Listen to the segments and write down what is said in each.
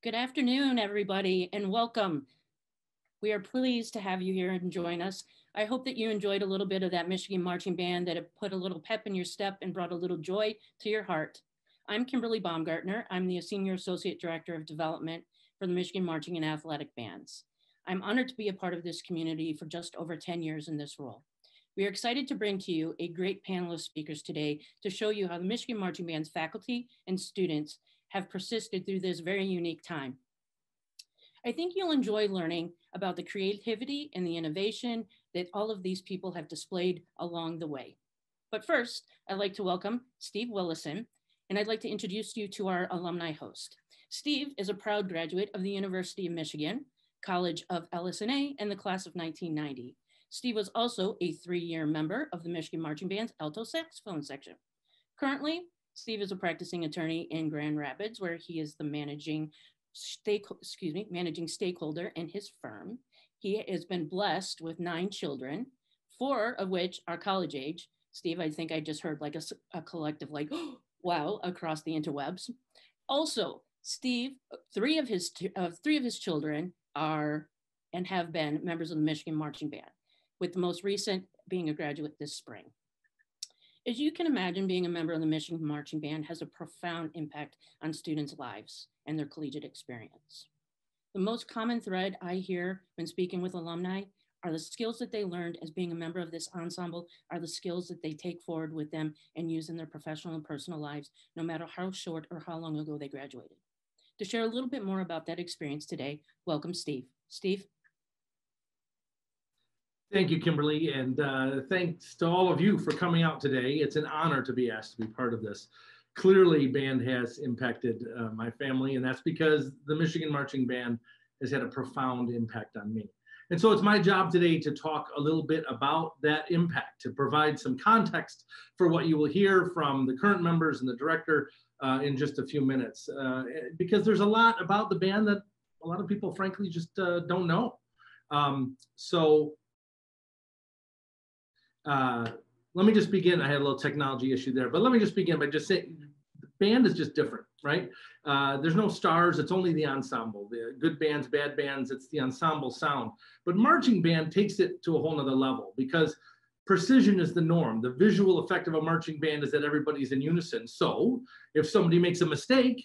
Good afternoon, everybody, and welcome. We are pleased to have you here and join us. I hope that you enjoyed a little bit of that Michigan marching band, that it put a little pep in your step and brought a little joy to your heart. I'm Kimberly Baumgartner. I'm the Senior Associate Director of Development for the Michigan Marching and Athletic Bands. I'm honored to be a part of this community for just over 10 years in this role. We are excited to bring to you a great panel of speakers today to show you how the Michigan Marching Band's faculty and students have persisted through this very unique time. I think you'll enjoy learning about the creativity and the innovation that all of these people have displayed along the way. But first, I'd like to welcome Steve Willison, and I'd like to introduce you to our alumni host. Steve is a proud graduate of the University of Michigan, College of LS&A, and the class of 1990. Steve was also a 3-year member of the Michigan Marching Band's alto saxophone section. Currently, Steve is a practicing attorney in Grand Rapids, where he is the managing stakeholder in his firm. He has been blessed with 9 children, 4 of which are college age. Steve, I think I just heard like a collective like, oh, wow, across the interwebs. Also, Steve, 3 of his children are and have been members of the Michigan Marching Band, with the most recent being a graduate this spring. As you can imagine, being a member of the Michigan Marching Band has a profound impact on students' lives and their collegiate experience. The most common thread I hear when speaking with alumni are the skills that they learned as being a member of this ensemble are the skills that they take forward with them and use in their professional and personal lives, no matter how short or how long ago they graduated. To share a little bit more about that experience today, welcome Steve. Steve? Thank you, Kimberly, and thanks to all of you for coming out today. It's an honor to be asked to be part of this. Clearly, band has impacted my family, and that's because the Michigan Marching Band has had a profound impact on me. And so it's my job today to talk a little bit about that impact, to provide some context for what you will hear from the current members and the director in just a few minutes, because there's a lot about the band that a lot of people, frankly, just don't know. Let me just begin. I had a little technology issue there, but let me just begin by just saying the band is just different, right? There's no stars. It's only the ensemble. The good bands, bad bands, it's the ensemble sound. But marching band takes it to a whole nother level because precision is the norm. The visual effect of a marching band is that everybody's in unison. So if somebody makes a mistake,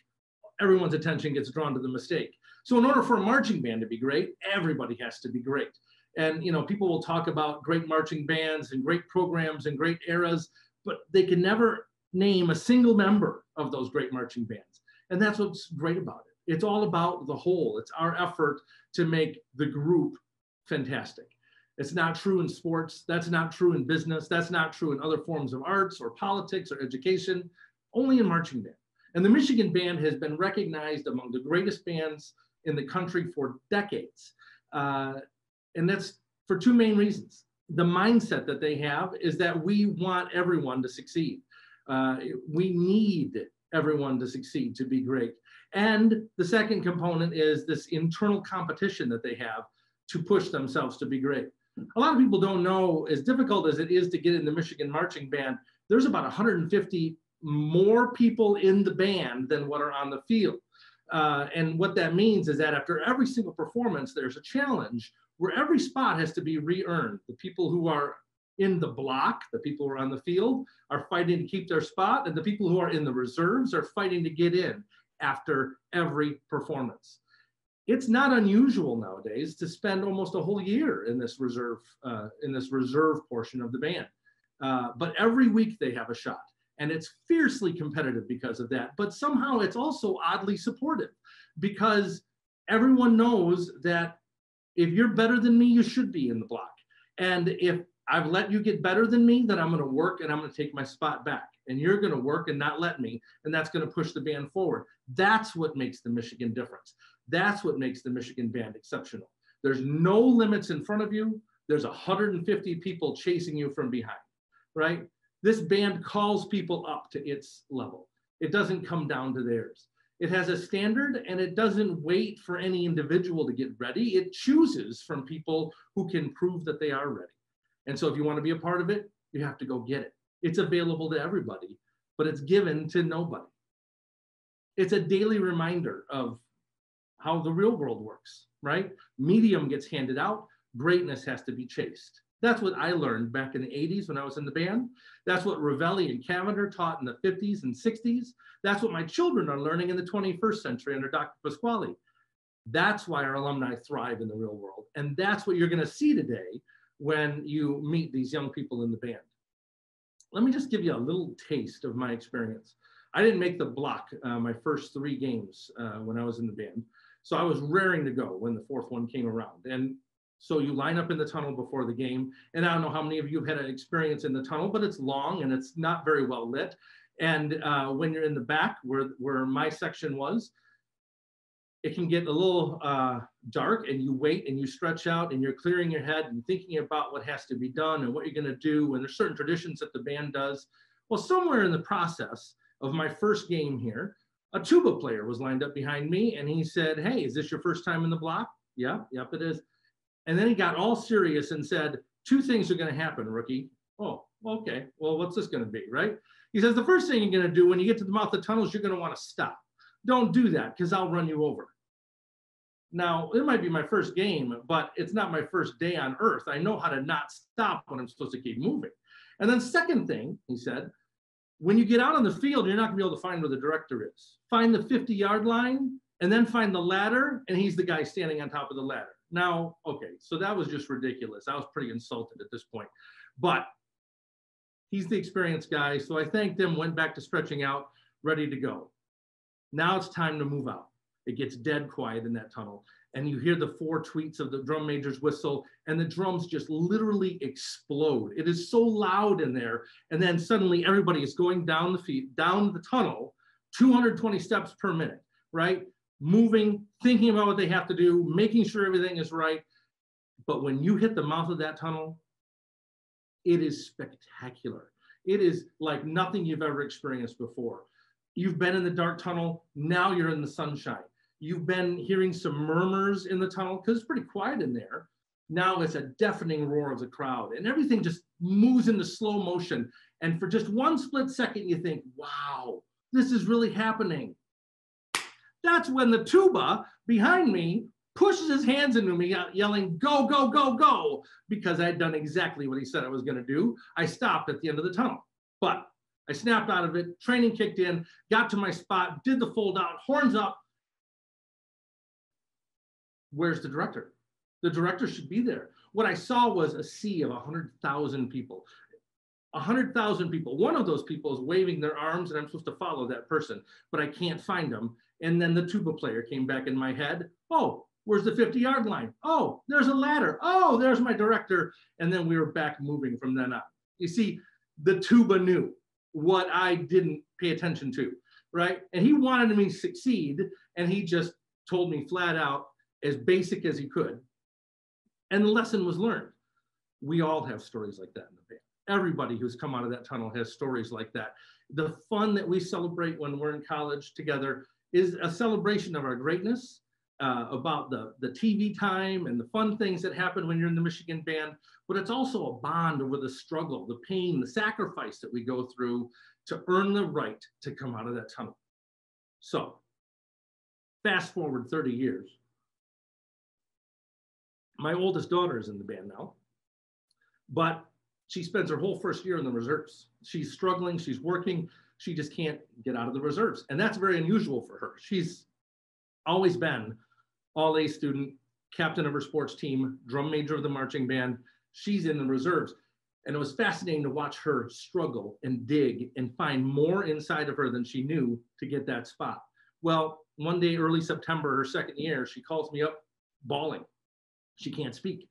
everyone's attention gets drawn to the mistake. So in order for a marching band to be great, everybody has to be great. And people will talk about great marching bands and great programs and great eras, but they can never name a single member of those great marching bands. And that's what's great about it. It's all about the whole. It's our effort to make the group fantastic. It's not true in sports. That's not true in business. That's not true in other forms of arts or politics or education, only in marching band. And the Michigan Band has been recognized among the greatest bands in the country for decades. And that's for 2 main reasons. The mindset that they have is that we want everyone to succeed. We need everyone to succeed, to be great. And the second component is this internal competition that they have to push themselves to be great. A lot of people don't know, as difficult as it is to get in the Michigan Marching Band, there's about 150 more people in the band than what are on the field. And what that means is that after every single performance, there's a challenge where every spot has to be re-earned. The people who are in the block, the people who are on the field, are fighting to keep their spot, and the people who are in the reserves are fighting to get in after every performance. It's not unusual nowadays to spend almost a whole year in this reserve portion of the band. But every week they have a shot, and it's fiercely competitive because of that. But somehow it's also oddly supportive because everyone knows that if you're better than me, you should be in the block. And if I've let you get better than me, then I'm going to work and I'm going to take my spot back. And you're going to work and not let me. And that's going to push the band forward. That's what makes the Michigan difference. That's what makes the Michigan Band exceptional. There's no limits in front of you. There's 150 people chasing you from behind, right? This band calls people up to its level. It doesn't come down to theirs. It has a standard and it doesn't wait for any individual to get ready. It chooses from people who can prove that they are ready. And so if you want to be a part of it, you have to go get it. It's available to everybody, but it's given to nobody. It's a daily reminder of how the real world works, right? Medium gets handed out, greatness has to be chased. That's what I learned back in the 80s when I was in the band. That's what Ravelli and Cavender taught in the 50s and 60s. That's what my children are learning in the 21st century under Dr. Pasquale. That's why our alumni thrive in the real world. And that's what you're going to see today when you meet these young people in the band. Let me just give you a little taste of my experience. I didn't make the block my first 3 games when I was in the band. So I was raring to go when the 4th one came around. And so you line up in the tunnel before the game. And I don't know how many of you have had an experience in the tunnel, but it's long and it's not very well lit. And when you're in the back where my section was, it can get a little dark, and you wait and you stretch out and you're clearing your head and thinking about what has to be done and what you're going to do. And there's certain traditions that the band does. Well, somewhere in the process of my first game here, a tuba player was lined up behind me and he said, "Hey, is this your first time in the block?" "Yeah, yep, it is." And then he got all serious and said, "2 things are going to happen, rookie." "Oh, okay. Well, what's this going to be?" Right? He says, "The first thing you're going to do when you get to the mouth of the tunnels, you're going to want to stop. Don't do that because I'll run you over." Now, it might be my first game, but it's not my first day on earth. I know how to not stop when I'm supposed to keep moving. And then second thing, he said, when you get out on the field, you're not gonna be able to find where the director is. Find the 50-yard line and then find the ladder, and he's the guy standing on top of the ladder. Now, okay, so that was just ridiculous. I was pretty insulted at this point, but he's the experienced guy. So I thanked him, went back to stretching out, ready to go. Now it's time to move out. It gets dead quiet in that tunnel. And you hear the 4 tweets of the drum major's whistle, and the drums just literally explode. It is so loud in there. And then suddenly everybody is going down the tunnel, 220 steps per minute, right? Moving, thinking about what they have to do, making sure everything is right. But when you hit the mouth of that tunnel, it is spectacular. It is like nothing you've ever experienced before. You've been in the dark tunnel, now you're in the sunshine. You've been hearing some murmurs in the tunnel because it's pretty quiet in there. Now it's a deafening roar of the crowd, and everything just moves into slow motion. And for just one split second, you think, wow, this is really happening. That's when the tuba behind me pushes his hands into me, yelling, "Go, go, go, go," because I had done exactly what he said I was going to do. I stopped at the end of the tunnel, but I snapped out of it. Training kicked in, got to my spot, did the fold out, horns up. Where's the director? The director should be there. What I saw was a sea of 100,000 people. 100,000 people. One of those people is waving their arms, and I'm supposed to follow that person, but I can't find them. And then the tuba player came back in my head. "Oh, where's the 50-yard line? Oh, there's a ladder. Oh, there's my director." And then we were back moving from then on. You see, the tuba knew what I didn't pay attention to, right? And he wanted me to succeed, and he just told me flat out, as basic as he could. And the lesson was learned. We all have stories like that in the band. Everybody who's come out of that tunnel has stories like that. The fun that we celebrate when we're in college together is a celebration of our greatness, about the TV time and the fun things that happen when you're in the Michigan band, but it's also a bond over the struggle, the pain, the sacrifice that we go through to earn the right to come out of that tunnel. So fast forward 30 years. My oldest daughter is in the band now, but she spends her whole first year in the reserves. She's struggling, she's working, she just can't get out of the reserves. And that's very unusual for her. She's always been all A student, captain of her sports team, drum major of the marching band. She's in the reserves. And it was fascinating to watch her struggle and dig and find more inside of her than she knew to get that spot. Well, one day, early September, her second year, she calls me up bawling. She can't speak.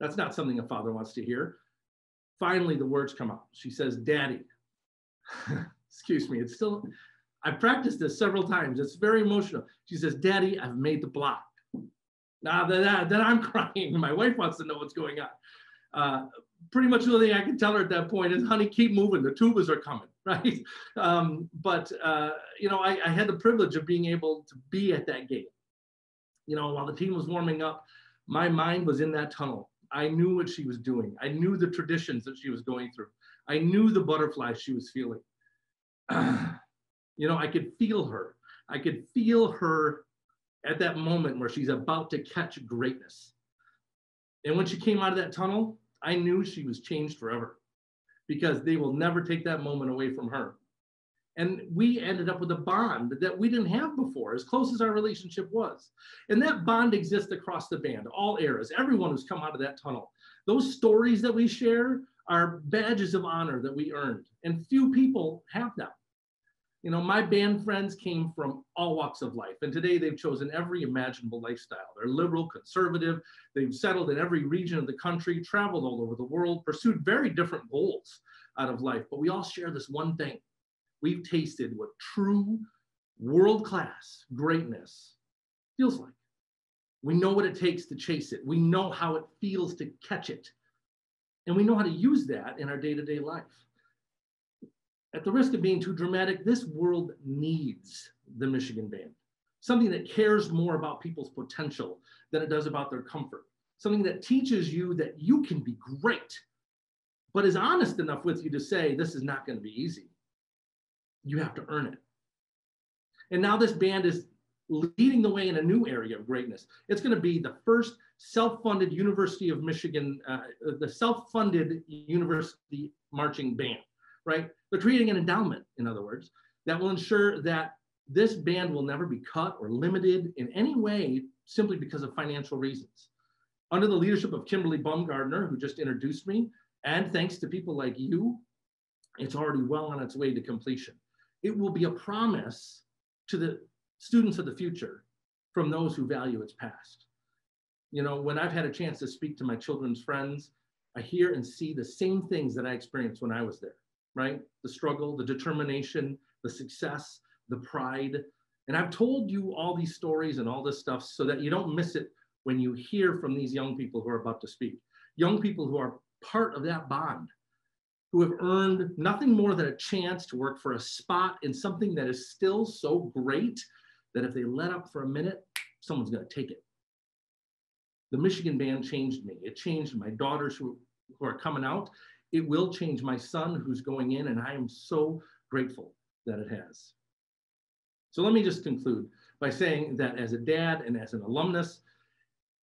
That's not something a father wants to hear. Finally, the words come out. She says, "Daddy," excuse me, it's still, I've practiced this several times. It's very emotional. She says, "Daddy, I've made the block." Now then I'm crying. My wife wants to know what's going on. Pretty much the only thing I can tell her at that point is, "Honey, keep moving. The tubas are coming," right? You know, I had the privilege of being able to be at that game. You know, while the team was warming up, my mind was in that tunnel. I knew what she was doing. I knew the traditions that she was going through. I knew the butterflies she was feeling. You know, I could feel her. I could feel her at that moment where she's about to catch greatness. And when she came out of that tunnel, I knew she was changed forever, because they will never take that moment away from her. And we ended up with a bond that we didn't have before, as close as our relationship was. And that bond exists across the band, all eras, everyone who's come out of that tunnel. Those stories that we share are badges of honor that we earned, and few people have them. You know, my band friends came from all walks of life, and today they've chosen every imaginable lifestyle. They're liberal, conservative, they've settled in every region of the country, traveled all over the world, pursued very different goals out of life, but we all share this one thing. We've tasted what true world-class greatness feels like. We know what it takes to chase it. We know how it feels to catch it. And we know how to use that in our day-to-day life. At the risk of being too dramatic, this world needs the Michigan Band. Something that cares more about people's potential than it does about their comfort. Something that teaches you that you can be great, but is honest enough with you to say, this is not going to be easy. You have to earn it. And now this band is leading the way in a new area of greatness. It's going to be the first self-funded University of Michigan, the self-funded university marching band, right? They're creating an endowment, in other words, that will ensure that this band will never be cut or limited in any way simply because of financial reasons. Under the leadership of Kimberly Baumgardner, who just introduced me, and thanks to people like you, it's already well on its way to completion. It will be a promise to the students of the future from those who value its past. You know, when I've had a chance to speak to my children's friends, I hear and see the same things that I experienced when I was there, right? The struggle, the determination, the success, the pride. And I've told you all these stories and all this stuff so that you don't miss it when you hear from these young people who are about to speak. Young people who are part of that bond, who have earned nothing more than a chance to work for a spot in something that is still so great that if they let up for a minute, someone's going to take it. The Michigan Band changed me. It changed my daughters who are coming out. It will change my son who's going in, and I am so grateful that it has. So let me just conclude by saying that as a dad and as an alumnus,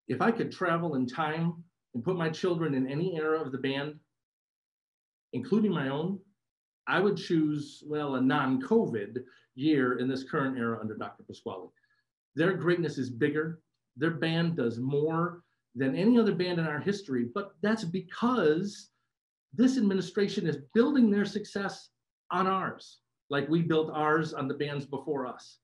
if I could travel in time and put my children in any era of the band, including my own, I would choose, well, a non-COVID year in this current era under Dr. Pasquale. Their greatness is bigger. Their band does more than any other band in our history, but that's because this administration is building their success on ours, like we built ours on the bands before us.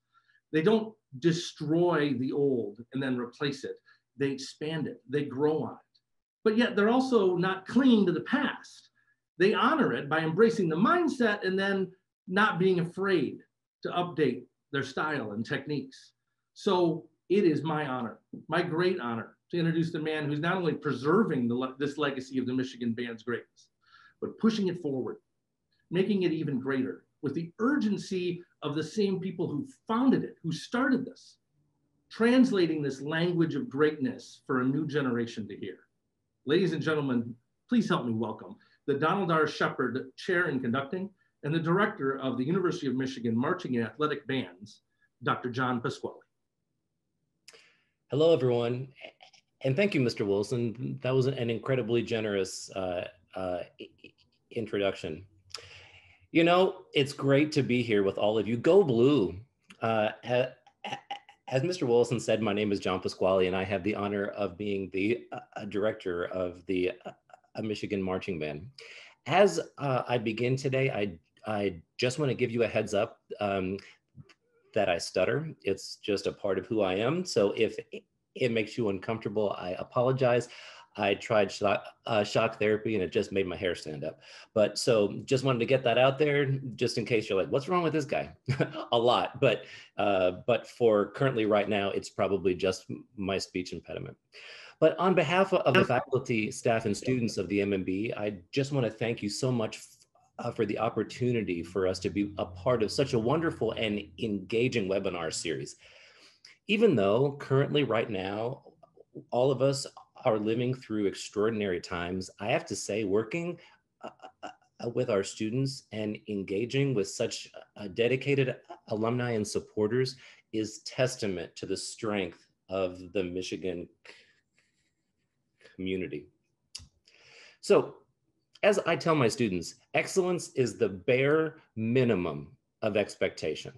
They don't destroy the old and then replace it. They expand it, they grow on it. But yet they're also not clinging to the past. They honor it by embracing the mindset and then not being afraid to update their style and techniques. So it is my honor, my great honor, to introduce the man who's not only preserving this legacy of the Michigan Band's greatness, but pushing it forward, making it even greater with the urgency of the same people who founded it, who started this, translating this language of greatness for a new generation to hear. Ladies and gentlemen, please help me welcome the Donald R. Shepard Chair in Conducting and the Director of the University of Michigan Marching and Athletic Bands, Dr. John Pasquale. Hello, everyone. And thank you, Mr. Wilson. That was an incredibly generous introduction. You know, it's great to be here with all of you. Go Blue. As Mr. Wilson said, my name is John Pasquale, and I have the honor of being the director of the Michigan Marching Band. As I begin today, I just want to give you a heads up that I stutter. It's just a part of who I am. So if it makes you uncomfortable, I apologize. I tried shock therapy and it just made my hair stand up. But so just wanted to get that out there just in case you're like, what's wrong with this guy? A lot, but for currently right now, it's probably just my speech impediment. But on behalf of the faculty, staff, and students of the MMB, I just want to thank you so much for the opportunity for us to be a part of such a wonderful and engaging webinar series. Even though currently right now, all of us are living through extraordinary times, I have to say working with our students and engaging with such dedicated alumni and supporters is testament to the strength of the Michigan community. So, as I tell my students, excellence is the bare minimum of expectation.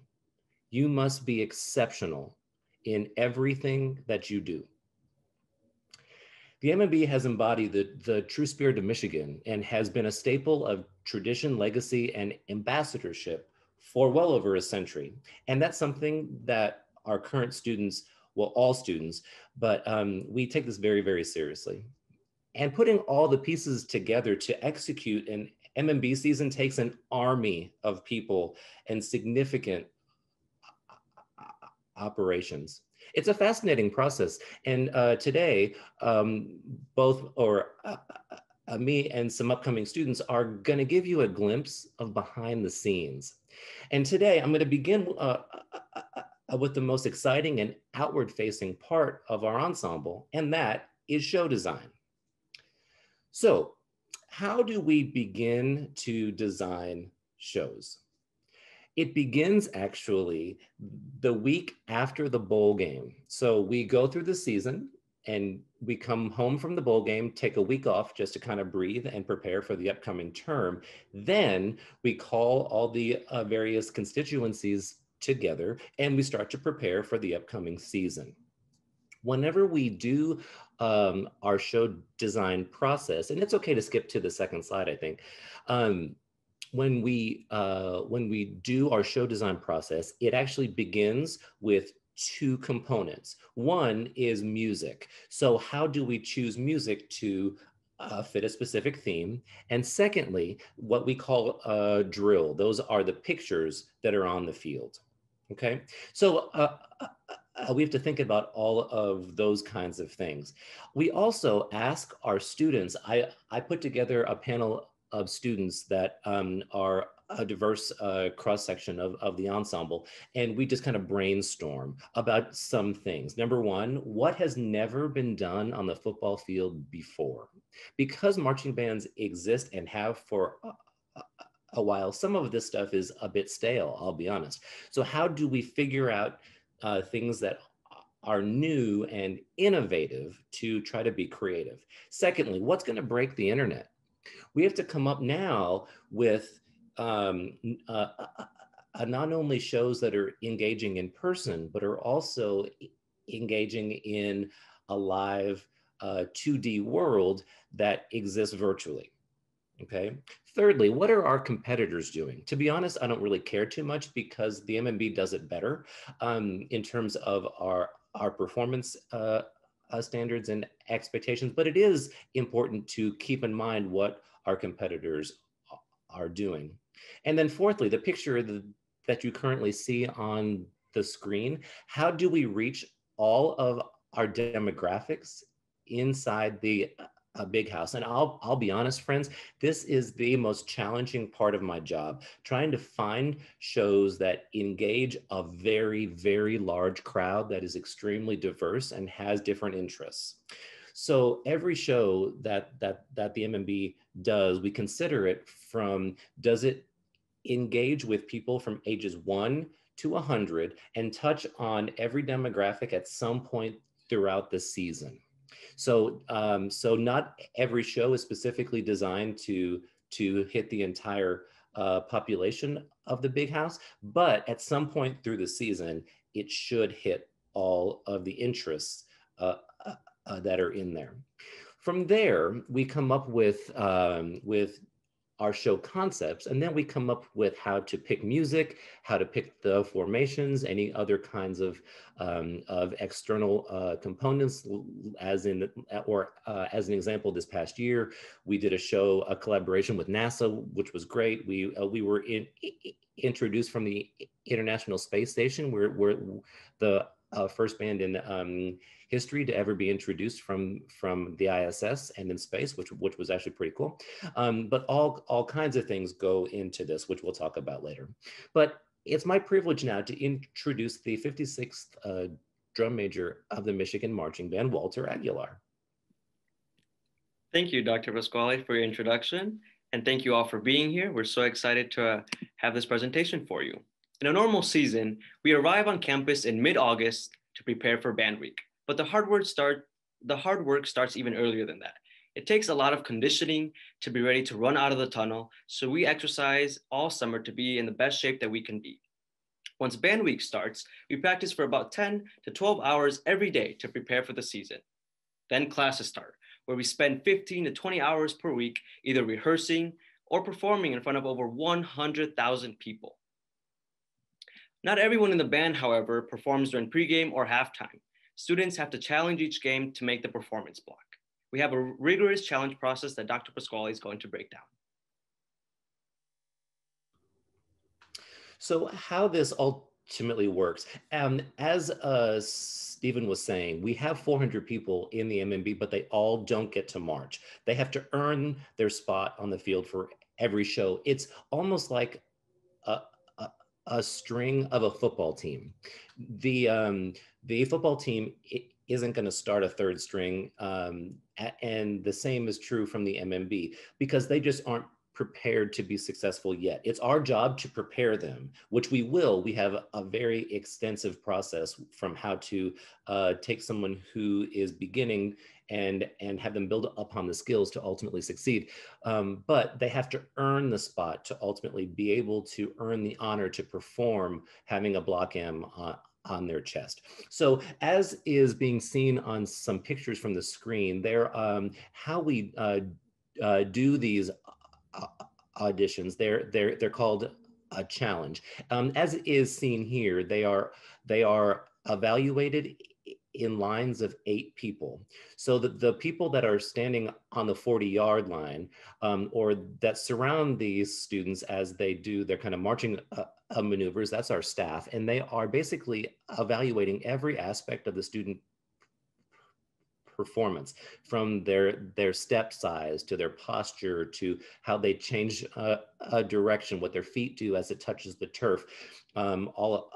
You must be exceptional in everything that you do. The MMB has embodied the true spirit of Michigan and has been a staple of tradition, legacy, and ambassadorship for well over a century. And that's something that our current students, well, all students, but we take this very, very seriously. And putting all the pieces together to execute an MMB season takes an army of people and significant operations. It's a fascinating process. And today, me and some upcoming students are going to give you a glimpse of behind the scenes. And today I'm going to begin with the most exciting and outward facing part of our ensemble, and that is show design. So how do we begin to design shows? It begins actually the week after the bowl game. So we go through the season and we come home from the bowl game, take a week off just to kind of breathe and prepare for the upcoming term. Then we call all the various constituencies together and we start to prepare for the upcoming season. Whenever we do our show design process, and it's okay to skip to the second slide, I think. When we do our show design process, it actually begins with two components. One is music. So how do we choose music to fit a specific theme? And secondly, what we call a drill. Those are the pictures that are on the field. Okay, so we have to think about all of those kinds of things. We also ask our students, I put together a panel of students that are a diverse cross-section of the ensemble, and we just kind of brainstorm about some things. Number one, what has never been done on the football field before? Because marching bands exist and have for a while, some of this stuff is a bit stale, I'll be honest. So how do we figure out things that are new and innovative to try to be creative? Secondly, what's going to break the internet? We have to come up now with not only shows that are engaging in person, but are also engaging in a live 2D world that exists virtually. Okay. Thirdly, what are our competitors doing? To be honest, I don't really care too much because the MMB does it better in terms of our performance standards and expectations, but it is important to keep in mind what our competitors are doing. And then fourthly, the picture that you currently see on the screen, how do we reach all of our demographics inside the big house? And I'll be honest, friends, this is the most challenging part of my job, trying to find shows that engage a very, very large crowd that is extremely diverse and has different interests. So every show that the MMB does, we consider it from, does it engage with people from ages 1 to 100 and touch on every demographic at some point throughout the season? So, so not every show is specifically designed to hit the entire population of the big house, but at some point through the season, it should hit all of the interests that are in there. From there, we come up with our show concepts, and then we come up with how to pick music, how to pick the formations, any other kinds of external components. As an example, this past year, we did a collaboration with NASA, which was great. We were introduced from the International Space Station. We're the first band in history to ever be introduced from the ISS and in space, which was actually pretty cool. But all kinds of things go into this, which we'll talk about later. But it's my privilege now to introduce the 56th drum major of the Michigan Marching Band, Walter Aguilar. Thank you, Dr. Pasquale, for your introduction. And thank you all for being here. We're so excited to have this presentation for you. In a normal season, we arrive on campus in mid-August to prepare for band week, but the hard work starts even earlier than that. It takes a lot of conditioning to be ready to run out of the tunnel, so we exercise all summer to be in the best shape that we can be. Once band week starts, we practice for about 10 to 12 hours every day to prepare for the season. Then classes start, where we spend 15 to 20 hours per week either rehearsing or performing in front of over 100,000 people. Not everyone in the band, however, performs during pregame or halftime. Students have to challenge each game to make the performance block. We have a rigorous challenge process that Dr. Pasquale is going to break down. So how this ultimately works, as Stephen was saying, we have 400 people in the MMB, but they all don't get to march. They have to earn their spot on the field for every show. It's almost like a string of a football team. The football team isn't going to start a third string, and the same is true from the MMB, because they just aren't prepared to be successful yet. It's our job to prepare them, which we will. We have a very extensive process from how to take someone who is beginning and have them build upon the skills to ultimately succeed. But they have to earn the spot to ultimately be able to earn the honor to perform having a Block M on their chest. So as is being seen on some pictures from the screen, they're how we do these auditions. They're called a challenge. As is seen here, they are evaluated in lines of 8 people. So the people that are standing on the 40-yard line or that surround these students as they do their kind of marching maneuvers, that's our staff. And they are basically evaluating every aspect of the student performance, from their step size to their posture to how they change a direction, what their feet do as it touches the turf, all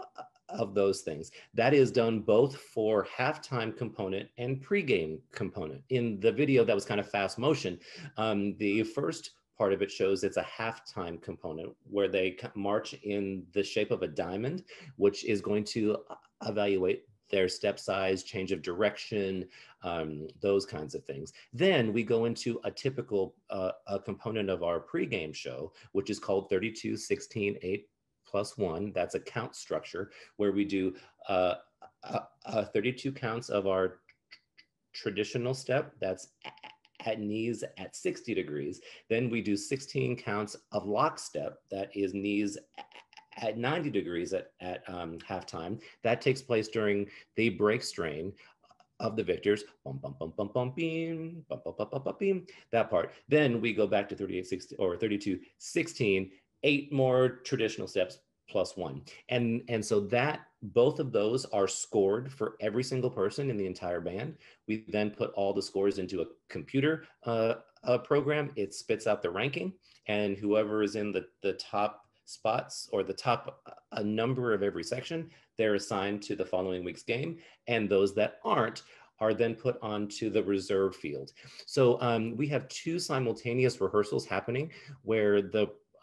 of those things. That is done both for halftime component and pregame component. In the video that was kind of fast motion, the first part of it shows it's a halftime component where they march in the shape of a diamond, which is going to evaluate their step size, change of direction, those kinds of things. Then we go into a typical component of our pregame show, which is called 32, 16, 8 plus 1. That's a count structure where we do 32 counts of our traditional step. That's at knees at 60 degrees. Then we do 16 counts of lockstep. That is knees at 90 degrees at halftime. That takes place during the break strain of the victors. Bum, bum, bum, bum, bum, beam, bum, bum, bum, bum, bum, beam, that part. Then we go back to 38, 16, or 32, 16, 8 more traditional steps plus 1. And so that both of those are scored for every single person in the entire band. We then put all the scores into a computer program. It spits out the ranking, and whoever is in the top spots or the top a number of every section, they're assigned to the following week's game. And those that aren't are then put onto the reserve field. So we have 2 simultaneous rehearsals happening where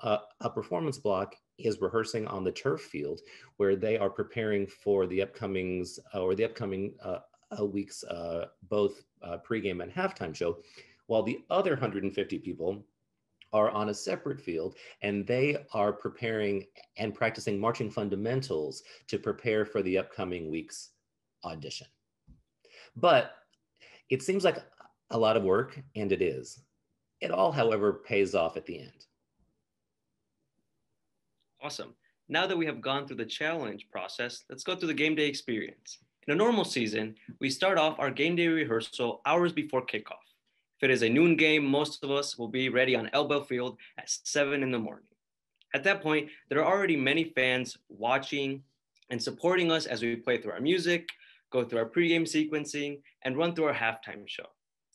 a performance block is rehearsing on the turf field, where they are preparing for the upcoming week's both pregame and halftime show, while the other 150 people are on a separate field, and they are preparing and practicing marching fundamentals to prepare for the upcoming week's audition. But it seems like a lot of work, and it is. It all, however, pays off at the end. Awesome. Now that we have gone through the challenge process, let's go through the game day experience. In a normal season, we start off our game day rehearsal hours before kickoff. If it is a noon game, most of us will be ready on Elbel Field at 7 in the morning. At that point, there are already many fans watching and supporting us as we play through our music, go through our pregame sequencing, and run through our halftime show.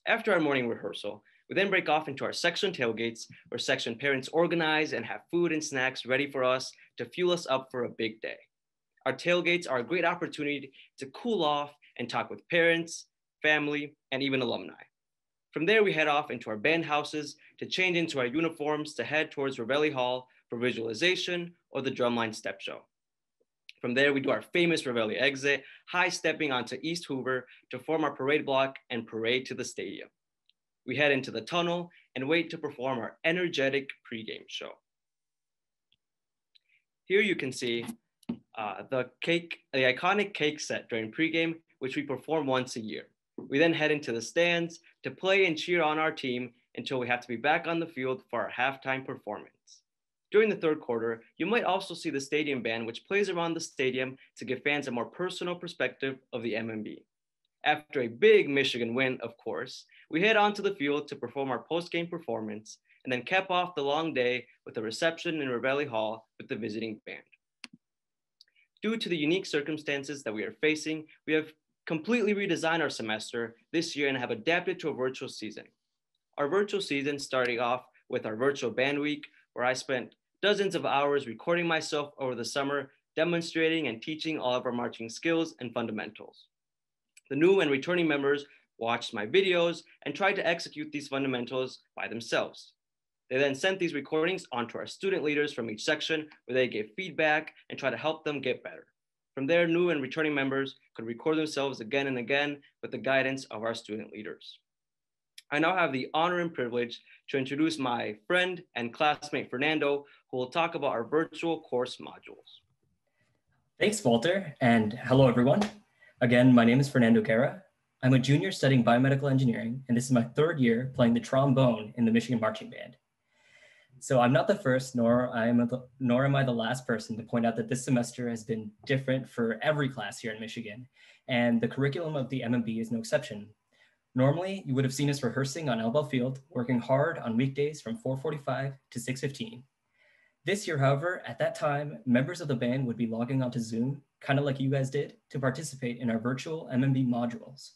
After our morning rehearsal, we then break off into our section tailgates, where section parents organize and have food and snacks ready for us to fuel us up for a big day. Our tailgates are a great opportunity to cool off and talk with parents, family, and even alumni. From there, we head off into our band houses to change into our uniforms to head towards Ravelli Hall for visualization or the drumline step show. From there, we do our famous Reveille exit, high stepping onto East Hoover to form our parade block and parade to the stadium. We head into the tunnel and wait to perform our energetic pregame show. Here you can see the iconic cake set during pregame, which we perform once a year. We then head into the stands to play and cheer on our team until we have to be back on the field for our halftime performance. During the third quarter, you might also see the stadium band, which plays around the stadium to give fans a more personal perspective of the MMB. After a big Michigan win, of course, we head onto the field to perform our post-game performance and then cap off the long day with a reception in Reveille Hall with the visiting band. Due to the unique circumstances that we are facing, we have completely redesigned our semester this year and have adapted to a virtual season. Our virtual season starting off with our virtual band week, where I spent dozens of hours recording myself over the summer, demonstrating and teaching all of our marching skills and fundamentals. The new and returning members watched my videos and tried to execute these fundamentals by themselves. They then sent these recordings onto our student leaders from each section, where they gave feedback and try to help them get better. From there, new and returning members could record themselves again and again with the guidance of our student leaders. I now have the honor and privilege to introduce my friend and classmate, Fernando, who will talk about our virtual course modules. Thanks, Walter, and hello, everyone. Again, my name is Fernando Guerra. I'm a junior studying biomedical engineering, and this is my third year playing the trombone in the Michigan Marching Band. So I'm not the first, nor am I the last person to point out that this semester has been different for every class here in Michigan, and the curriculum of the MMB is no exception. Normally, you would have seen us rehearsing on Elbow Field, working hard on weekdays from 4:45 to 6:15. This year, however, at that time, members of the band would be logging onto Zoom, kind of like you guys did, to participate in our virtual MMB modules.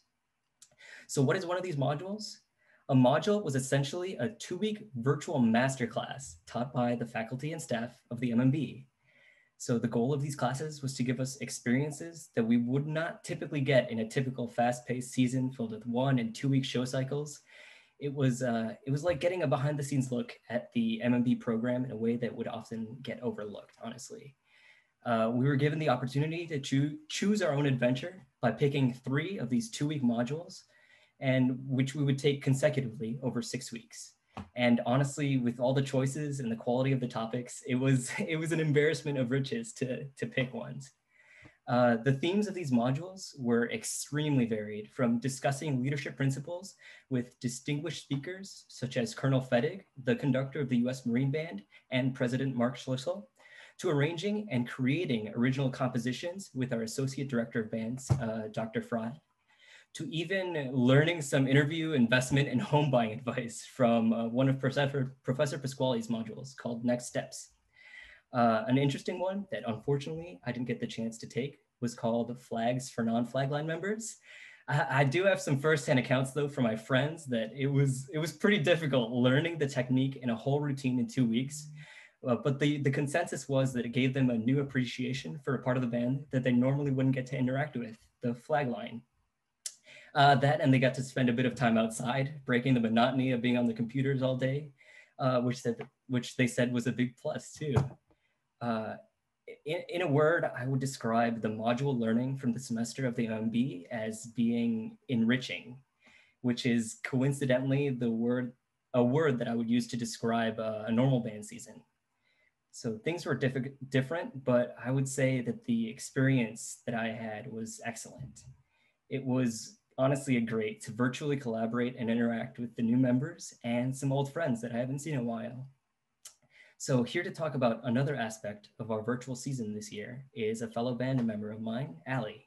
So what is one of these modules? A module was essentially a 2-week virtual masterclass taught by the faculty and staff of the MMB. So the goal of these classes was to give us experiences that we would not typically get in a typical fast-paced season filled with 1- and 2-week show cycles. It was like getting a behind-the-scenes look at the MMB program in a way that would often get overlooked, honestly. We were given the opportunity to choose our own adventure by picking 3 of these 2-week modules, and which we would take consecutively over 6 weeks. And honestly, with all the choices and the quality of the topics, it was an embarrassment of riches to pick ones. The themes of these modules were extremely varied, from discussing leadership principles with distinguished speakers such as Colonel Fettig, the conductor of the US Marine Band, and President Mark Schlissel, to arranging and creating original compositions with our Associate Director of Bands, Dr. Fry, to even learning some interview, investment, and home buying advice from one of Professor Pasquale's modules called Next Steps. An interesting one that unfortunately I didn't get the chance to take was called Flags for Non-Flagline Members. I do have some firsthand accounts though from my friends that it was pretty difficult learning the technique and a whole routine in 2 weeks. But the consensus was that it gave them a new appreciation for a part of the band that they normally wouldn't get to interact with, the flag line. That, and they got to spend a bit of time outside, breaking the monotony of being on the computers all day, which they said was a big plus too. In a word, I would describe the module learning from the semester of the MMB as being enriching, which is coincidentally a word that I would use to describe a normal band season. So things were different, but I would say that the experience that I had was excellent. It was honestly great to virtually collaborate and interact with the new members and some old friends that I haven't seen in a while. So here to talk about another aspect of our virtual season this year is a fellow band member of mine, Allie.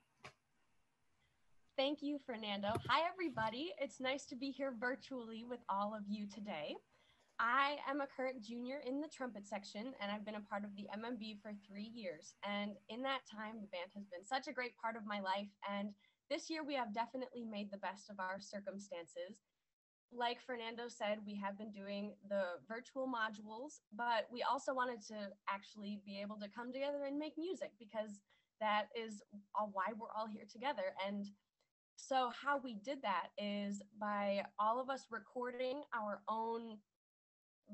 Thank you, Fernando. Hi, everybody. It's nice to be here virtually with all of you today. I am a current junior in the trumpet section, and I've been a part of the MMB for 3 years. And in that time, the band has been such a great part of my life. And this year, we have definitely made the best of our circumstances. Like Fernando said, we have been doing the virtual modules, but we also wanted to actually be able to come together and make music, because that is why we're all here together. And so how we did that is by all of us recording our own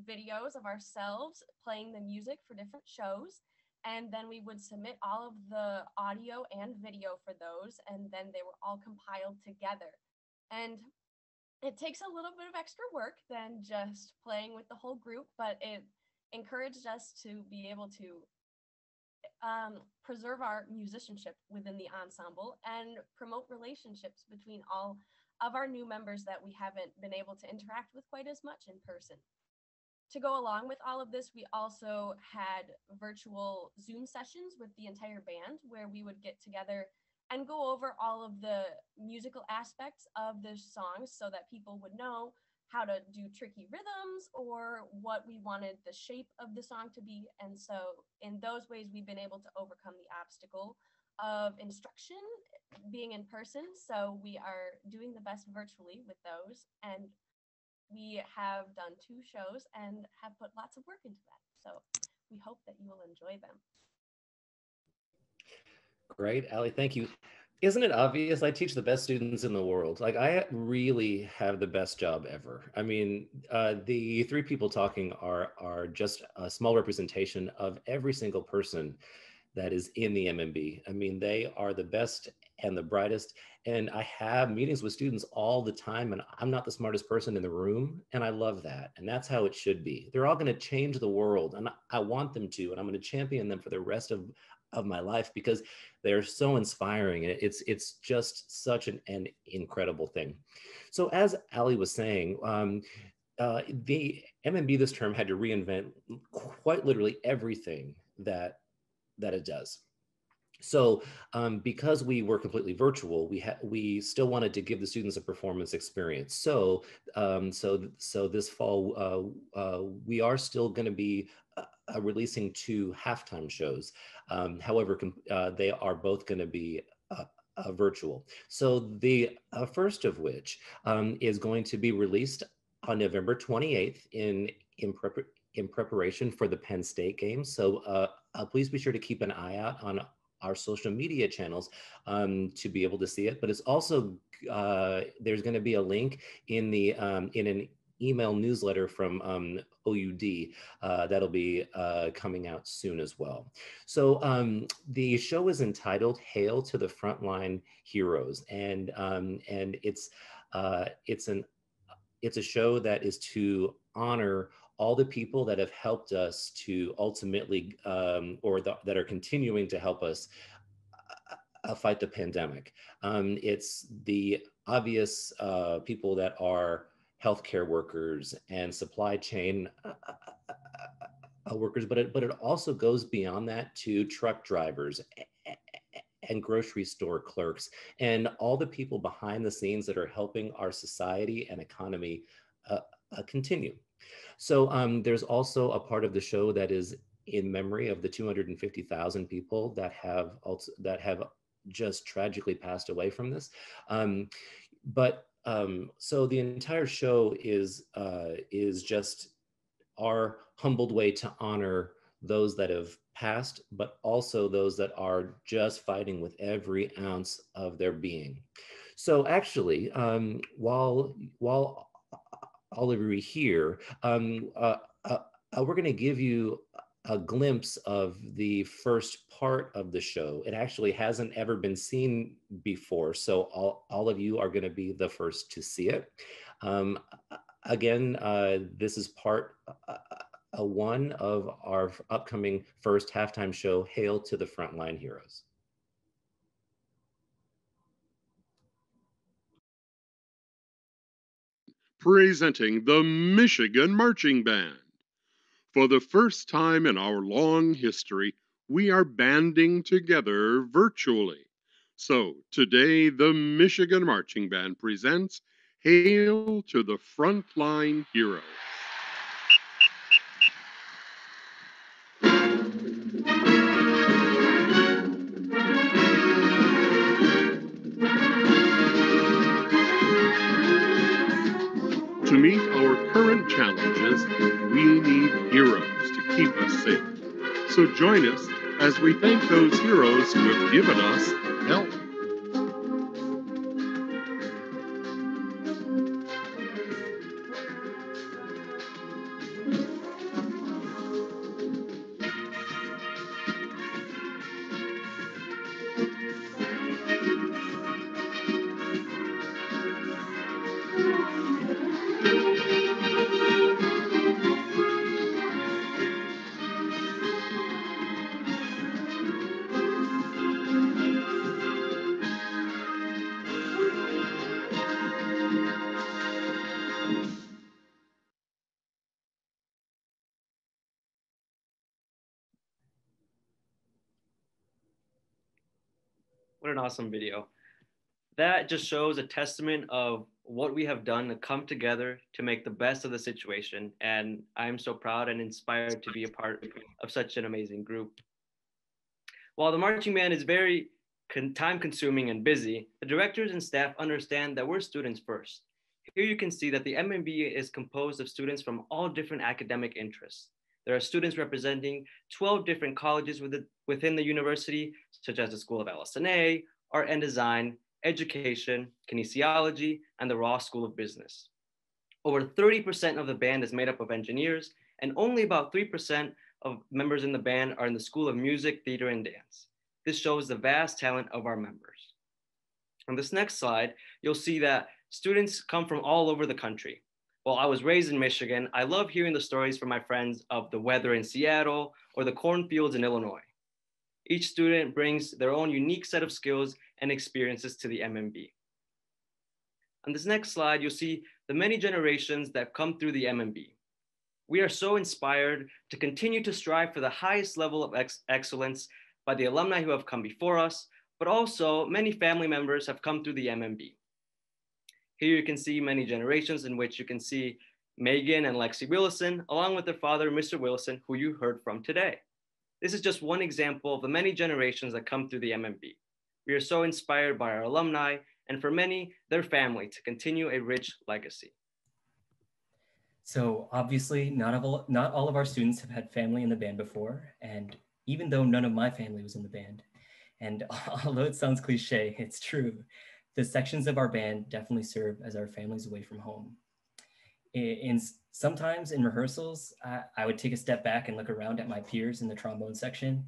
videos of ourselves playing the music for different shows. And then we would submit all of the audio and video for those, and then they were all compiled together. And it takes a little bit of extra work than just playing with the whole group, but it encouraged us to be able to preserve our musicianship within the ensemble and promote relationships between all of our new members that we haven't been able to interact with quite as much in person. To go along with all of this, we also had virtual Zoom sessions with the entire band where we would get together and go over all of the musical aspects of the songs so that people would know how to do tricky rhythms or what we wanted the shape of the song to be. And so in those ways, we've been able to overcome the obstacle of instruction being in person. So we are doing the best virtually with those. And we have done 2 shows and have put lots of work into that. So we hope that you will enjoy them. Great, Allie, thank you. Isn't it obvious? I teach the best students in the world. Like, I really have the best job ever. I mean, the 3 people talking are just a small representation of every single person that is in the MMB. I mean, they are the best and the brightest. And I have meetings with students all the time, and I'm not the smartest person in the room. And I love that. And that's how it should be. They're all going to change the world, and I want them to, and I'm going to champion them for the rest of my life because they're so inspiring. And it's just such an incredible thing. So as Allie was saying, the MMB this term had to reinvent quite literally everything that it does. So because we were completely virtual, we still wanted to give the students a performance experience. So so this fall, we are still going to be releasing 2 halftime shows. However, they are both going to be virtual. So the first of which is going to be released on November 28th in preparation for the Penn State game. So please be sure to keep an eye out on our social media channels to be able to see it. But it's also, there's going to be a link in the in an email newsletter from OUD that'll be coming out soon as well. So the show is entitled "Hail to the Frontline Heroes," and it's a show that is to honor all the people that have helped us to ultimately, that are continuing to help us fight the pandemic. It's the obvious people that are healthcare workers and supply chain workers, but it also goes beyond that to truck drivers and grocery store clerks and all the people behind the scenes that are helping our society and economy continue. So there's also a part of the show that is in memory of the 250,000 people that have just tragically passed away from this. So the entire show is just our humbled way to honor those that have passed, but also those that are just fighting with every ounce of their being. So actually, while all of you here, we're going to give you a glimpse of the first part of the show. It actually hasn't ever been seen before, so all of you are going to be the first to see it. Again, this is part 1 of our upcoming first halftime show, Hail to the Frontline Heroes. Presenting the Michigan Marching Band. For the first time in our long history, we are banding together virtually. So today, the Michigan Marching Band presents Hail to the Frontline Heroes. To meet our current challenges, we need heroes to keep us safe. So join us as we thank those heroes who have given us help. What an awesome video. That just shows a testament of what we have done to come together to make the best of the situation. And I'm so proud and inspired to be a part of such an amazing group. While the marching band is very time consuming and busy, the directors and staff understand that we're students first. Here you can see that the MMB is composed of students from all different academic interests. There are students representing 12 different colleges within the university, such as the School of LS&A, Art and Design, Education, Kinesiology, and the Ross School of Business. Over 30% of the band is made up of engineers, and only about 3% of members in the band are in the School of Music, Theater, and Dance. This shows the vast talent of our members. On this next slide, you'll see that students come from all over the country. While I was raised in Michigan, I love hearing the stories from my friends of the weather in Seattle or the cornfields in Illinois. Each student brings their own unique set of skills and experiences to the MMB. On this next slide, you'll see the many generations that come through the MMB. We are so inspired to continue to strive for the highest level of excellence by the alumni who have come before us, but also many family members have come through the MMB. Here you can see many generations in which you can see Megan and Lexi Willison, along with their father, Mr. Willison, who you heard from today. This is just one example of the many generations that come through the MMB. We are so inspired by our alumni and for many, their family to continue a rich legacy. So obviously not all of our students have had family in the band before. And even though none of my family was in the band, and although it sounds cliche, it's true, the sections of our band definitely serve as our families away from home. Sometimes in rehearsals, I would take a step back and look around at my peers in the trombone section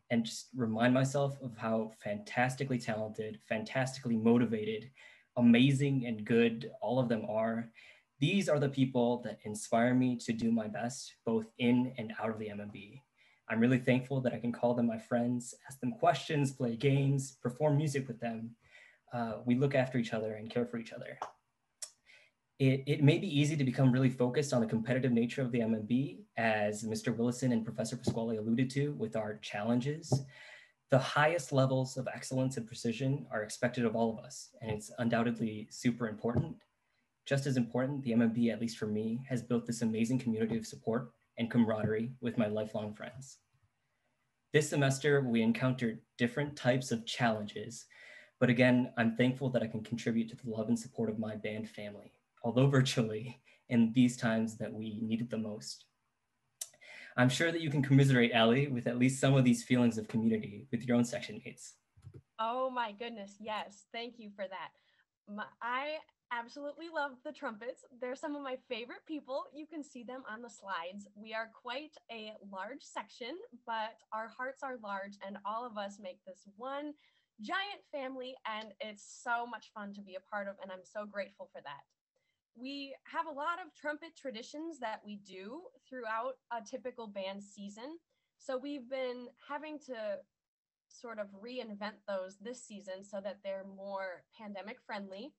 and just remind myself of how fantastically talented, fantastically motivated, amazing and good all of them are. These are the people that inspire me to do my best, both in and out of the MMB. I'm really thankful that I can call them my friends, ask them questions, play games, perform music with them. We look after each other and care for each other. It may be easy to become really focused on the competitive nature of the MMB, as Mr. Willison and Professor Pasquale alluded to with our challenges. The highest levels of excellence and precision are expected of all of us, and it's undoubtedly super important. Just as important, the MMB, at least for me, has built this amazing community of support and camaraderie with my lifelong friends. This semester, we encountered different types of challenges, but again, I'm thankful that I can contribute to the love and support of my band family, although virtually, in these times that we needed the most. I'm sure that you can commiserate, Allie, with at least some of these feelings of community with your own section mates. Oh my goodness, yes. Thank you for that. I absolutely love the trumpets. They're some of my favorite people. You can see them on the slides. We are quite a large section, but our hearts are large and all of us make this one giant family, and it's so much fun to be a part of, and I'm so grateful for that. We have a lot of trumpet traditions that we do throughout a typical band season. So we've been having to sort of reinvent those this season so that they're more pandemic friendly.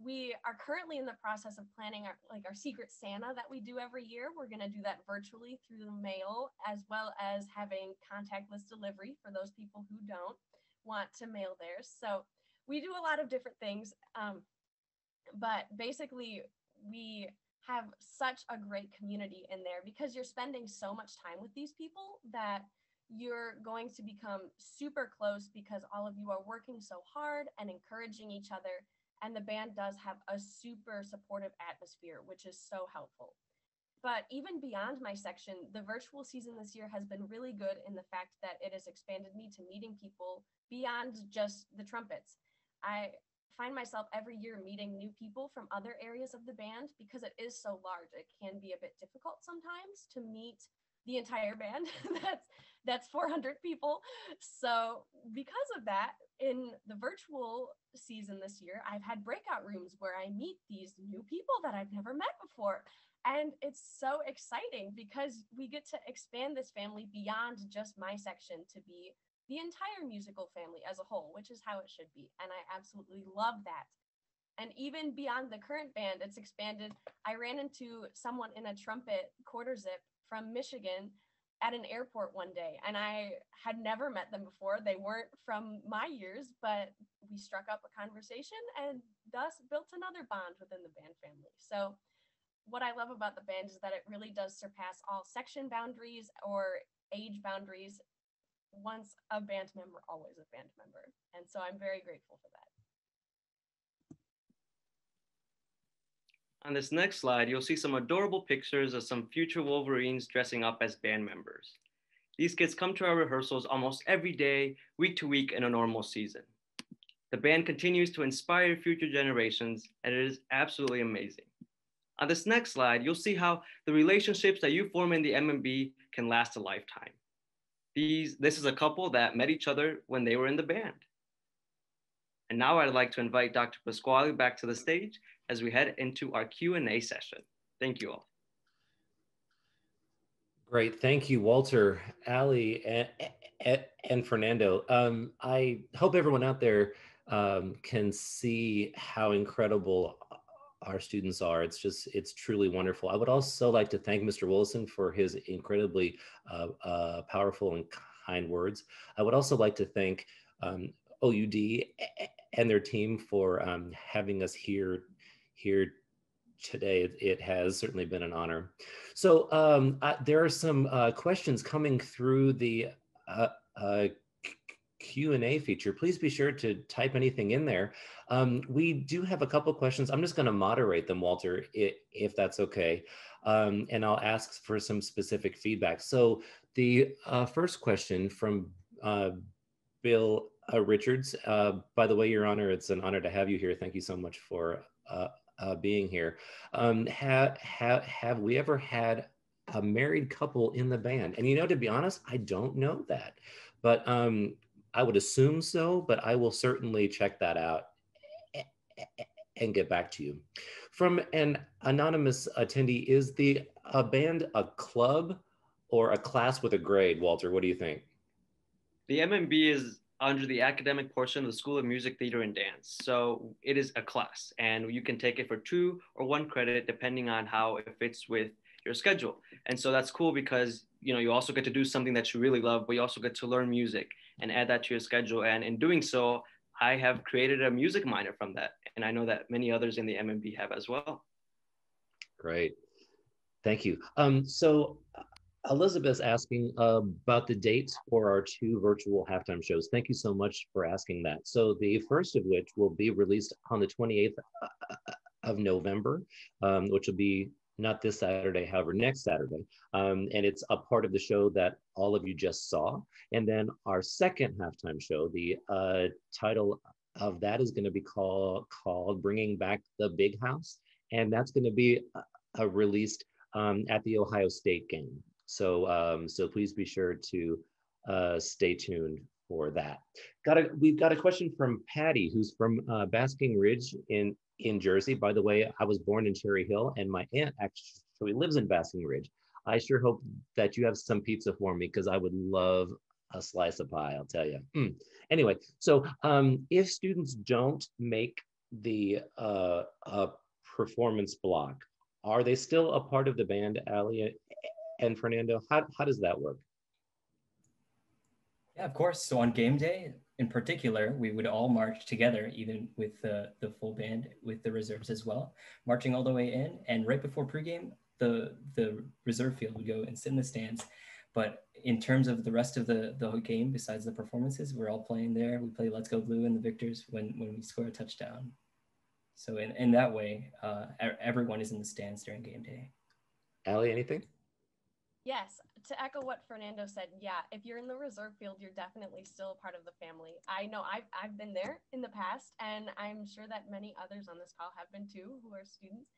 We are currently in the process of planning our Secret Santa that we do every year. We're going to do that virtually through the mail, as well as having contactless delivery for those people who don't want to mail theirs. So we do a lot of different things. But basically, we have such a great community in there because you're spending so much time with these people that you're going to become super close because all of you are working so hard and encouraging each other. And the band does have a super supportive atmosphere, which is so helpful. But even beyond my section, the virtual season this year has been really good in the fact that it has expanded me to meeting people beyond just the trumpets. I find myself every year meeting new people from other areas of the band because it is so large. It can be a bit difficult sometimes to meet the entire band. that's 400 people. So because of that, in the virtual season this year, I've had breakout rooms where I meet these new people that I've never met before. And it's so exciting because we get to expand this family beyond just my section to be the entire musical family as a whole, which is how it should be. And I absolutely love that. And even beyond the current band, it's expanded. I ran into someone in a trumpet quarter zip from Michigan at an airport one day, and I had never met them before. They weren't from my years, but we struck up a conversation and thus built another bond within the band family. So what I love about the band is that it really does surpass all section boundaries or age boundaries. Once a band member, always a band member. And so I'm very grateful for that. On this next slide, you'll see some adorable pictures of some future Wolverines dressing up as band members. These kids come to our rehearsals almost every day, week to week in a normal season. The band continues to inspire future generations, and it is absolutely amazing. On this next slide, you'll see how the relationships that you form in the MMB can last a lifetime. This is a couple that met each other when they were in the band. And now I'd like to invite Dr. Pasquale back to the stage as we head into our Q&A session. Thank you all. Great, thank you, Walter, Ali, and Fernando. I hope everyone out there can see how incredible our students are. It's truly wonderful. I would also like to thank Mr. Willison for his incredibly powerful and kind words. I would also like to thank OUD and their team for having us here today. It has certainly been an honor. So there are some questions coming through the Q&A feature. Please be sure to type anything in there. We do have a couple questions. I'm just going to moderate them, Walter, if that's okay. And I'll ask for some specific feedback. So the first question from Bill Richards. By the way, Your Honor, it's an honor to have you here. Thank you so much for being here. Have we ever had a married couple in the band? And you know, to be honest, I don't know that, but I would assume so, but I will certainly check that out and get back to you. From an anonymous attendee, is the band a club or a class with a grade? Walter, what do you think? The MMB is under the academic portion of the School of Music, Theater, and Dance. So it is a class, and you can take it for 2 or 1 credit, depending on how it fits with your schedule. And so that's cool because, you know, you also get to do something that you really love, but you also get to learn music and add that to your schedule. And in doing so, I have created a music minor from that. And I know that many others in the MMB have as well. Great, thank you. So Elizabeth's asking about the dates for our 2 virtual halftime shows. Thank you so much for asking that. So the first of which will be released on the 28th of November, which will be not this Saturday, however, next Saturday. And it's a part of the show that all of you just saw. And then our second halftime show, the title of that is going to be called Bringing Back the Big House. And that's going to be released at the Ohio State game. So, so please be sure to stay tuned for that. We've got a question from Patty, who's from Basking Ridge in Jersey. By the way, I was born in Cherry Hill, and my aunt actually lives in Basking Ridge. I sure hope that you have some pizza for me, because I would love a slice of pie, I'll tell you. Anyway, so if students don't make the performance block, are they still a part of the band, Ali and Fernando? How does that work? Yeah, of course. So on game day, in particular, we would all march together, even with the full band, with the reserves as well, marching all the way in. And right before pregame, the reserve field would go and sit in the stands. But in terms of the rest of the game, besides the performances, we're all playing there. We play Let's Go Blue and the Victors when we score a touchdown. So in that way, everyone is in the stands during game day. Ali, anything? Yes, to echo what Fernando said, yeah, if you're in the reserve field, you're definitely still a part of the family. I know I've been there in the past, and I'm sure that many others on this call have been too, who are students.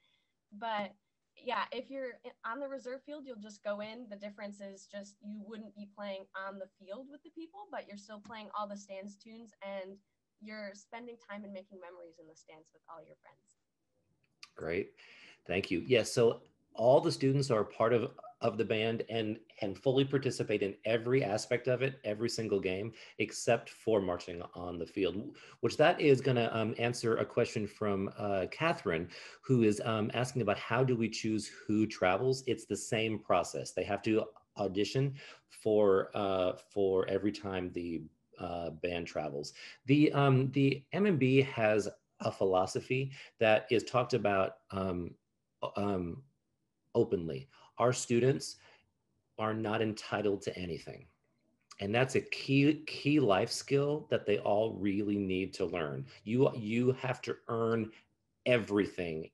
But yeah, if you're on the reserve field, you'll just go in. The difference is just you wouldn't be playing on the field with the people, but you're still playing all the stands tunes, and you're spending time and making memories in the stands with all your friends. Great, thank you. Yes, so all the students are part of the band and fully participate in every aspect of it, every single game, except for marching on the field, which that is going to answer a question from Catherine, who is asking about how do we choose who travels. It's the same process. They have to audition for every time the band travels. The MMB has a philosophy that is talked about openly. Our students are not entitled to anything. And that's a key life skill that they all really need to learn. You have to earn everything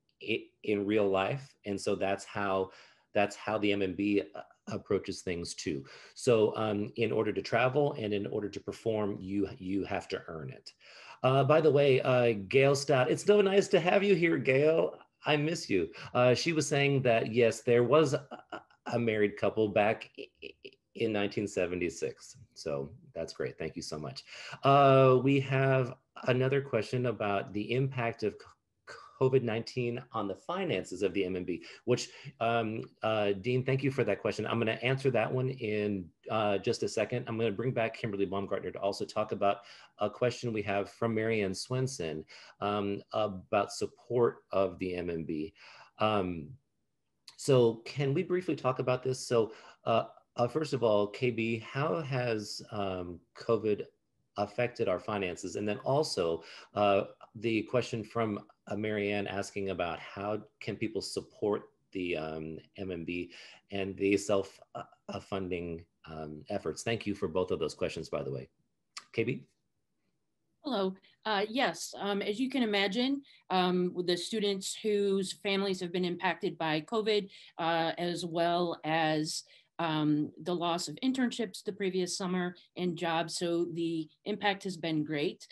in real life. And so that's how the MMB approaches things too. So in order to travel and in order to perform, you have to earn it. By the way, Gail Stott, it's so nice to have you here, Gail. I miss you. She was saying that, yes, there was a married couple back in 1976. So that's great. Thank you so much. We have another question about the impact of COVID-19 on the finances of the MMB, which Dean, thank you for that question. I'm going to answer that one in just a second. I'm going to bring back Kimberly Baumgartner to also talk about a question we have from Marianne Swenson about support of the MMB. So can we briefly talk about this? So first of all, KB, how has COVID affected our finances? And then also the question from Marianne asking about how can people support the MMB and the self-funding efforts. Thank you for both of those questions, by the way. KB? Hello. Yes, as you can imagine, with the students whose families have been impacted by COVID, as well as the loss of internships the previous summer and jobs. So the impact has been great.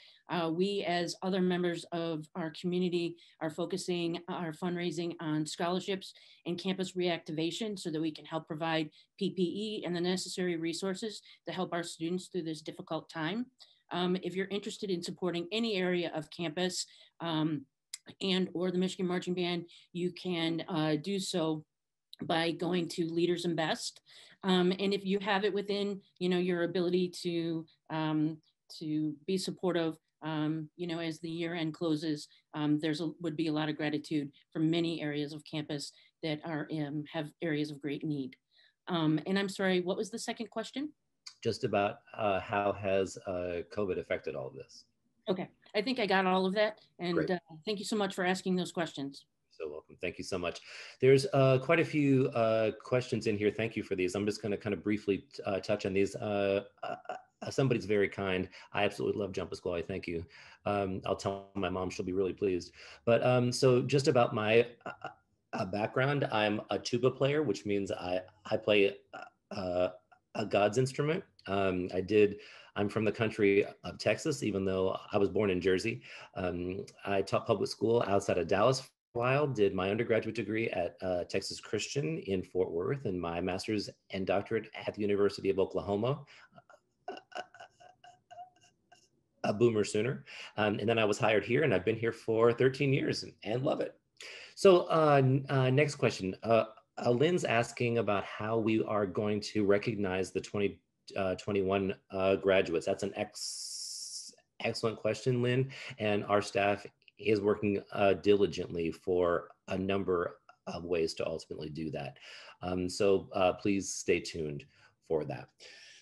We, as other members of our community, are focusing our fundraising on scholarships and campus reactivation so that we can help provide PPE and the necessary resources to help our students through this difficult time. If you're interested in supporting any area of campus and or the Michigan Marching Band, you can do so by going to Leaders Invest. And if you have it within, your ability to be supportive, as the year end closes, would be a lot of gratitude from many areas of campus that are have areas of great need. And I'm sorry, what was the second question? Just about how has COVID affected all of this? Okay, I think I got all of that. And thank you so much for asking those questions. So welcome. Thank you so much. There's quite a few questions in here. Thank you for these. I'm just going to kind of briefly touch on these. Somebody's very kind. I absolutely love Jump Pasquale. Thank you. I'll tell my mom, she'll be really pleased. But so just about my background, I'm a tuba player, which means I play a God's instrument. I'm from the country of Texas, even though I was born in Jersey. I taught public school outside of Dallas for a while, did my undergraduate degree at Texas Christian in Fort Worth and my master's and doctorate at the University of Oklahoma. A Boomer Sooner. And then I was hired here and I've been here for 13 years and love it. So next question. Lynn's asking about how we are going to recognize the 2021 graduates. That's an excellent question, Lynn. And our staff is working diligently for a number of ways to ultimately do that. So please stay tuned for that.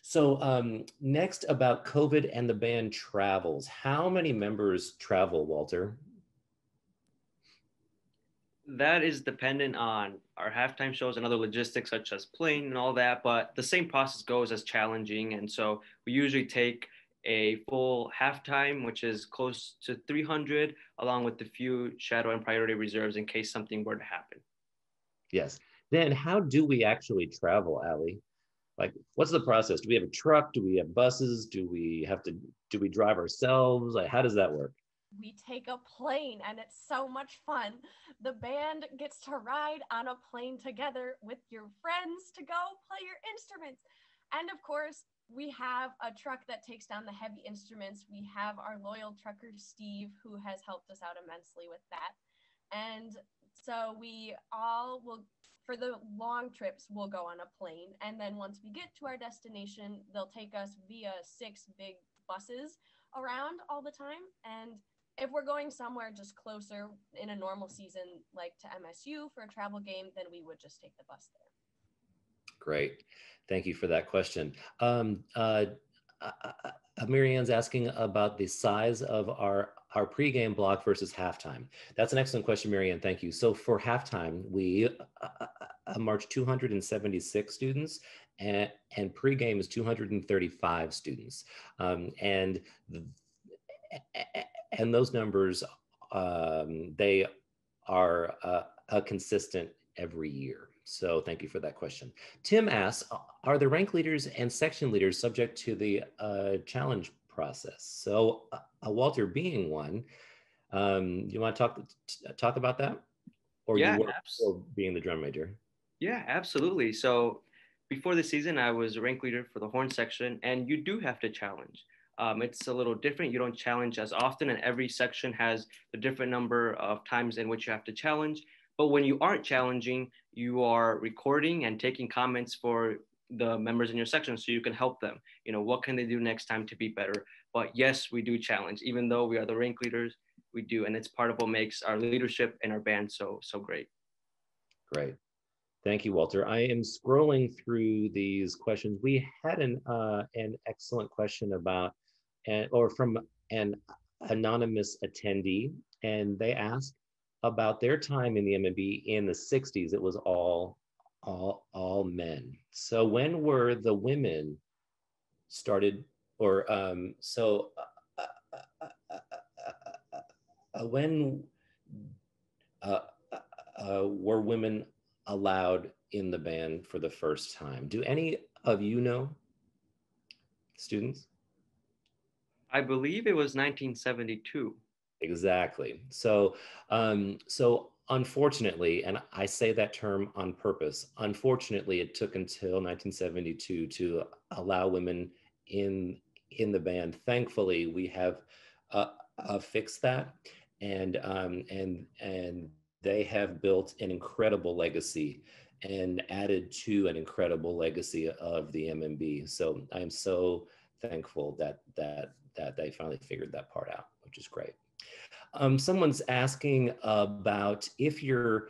So next about COVID and the band travels. How many members travel, Walter? That is dependent on our halftime shows and other logistics such as plane and all that, but the same process goes as challenging. And so we usually take a full halftime, which is close to 300, along with a few shadow and priority reserves in case something were to happen. Yes. Then how do we actually travel, Allie? Like, what's the process? Do we have a truck? Do we have buses? Do we drive ourselves? Like, how does that work? We take a plane and it's so much fun. The band gets to ride on a plane together with your friends to go play your instruments. And of course, we have a truck that takes down the heavy instruments. We have our loyal trucker, Steve, who has helped us out immensely with that. And so we all will, for the long trips, we'll go on a plane. And then once we get to our destination, they'll take us via 6 big buses around all the time. And if we're going somewhere just closer in a normal season, like to MSU for a travel game, then we would just take the bus there. Great. Thank you for that question. Marianne's asking about the size of our pregame block versus halftime. That's an excellent question, Marianne. Thank you. So for halftime, we march 276 students, and pregame is 235 students. And those numbers, they are consistent every year. So thank you for that question. Tim asks, are the rank leaders and section leaders subject to the challenge process? So Walter, being one, you want to talk about that? Or Yeah, you were being the drum major? Yeah, absolutely. So before the season, I was a rank leader for the horn section, and you do have to challenge. It's a little different. You don't challenge as often, and every section has a different number of times in which you have to challenge. But when you aren't challenging, you are recording and taking comments for the members in your section so you can help them. You know, what can they do next time to be better? But yes, we do challenge. Even though we are the rank leaders, we do. And it's part of what makes our leadership and our band so great. Great. Thank you, Walter. I am scrolling through these questions. We had an excellent question about, from an anonymous attendee, and they asked about their time in the MMB in the 60s. It was all men. So when were the women started, or when were women allowed in the band for the first time? Do any of you know, students? I believe it was 1972. Exactly. So, so unfortunately, and I say that term on purpose, unfortunately, it took until 1972 to allow women in the band. Thankfully, we have fixed that, and they have built an incredible legacy and added to an incredible legacy of the MMB. So I am so thankful that they finally figured that part out, which is great. Someone's asking about if you're,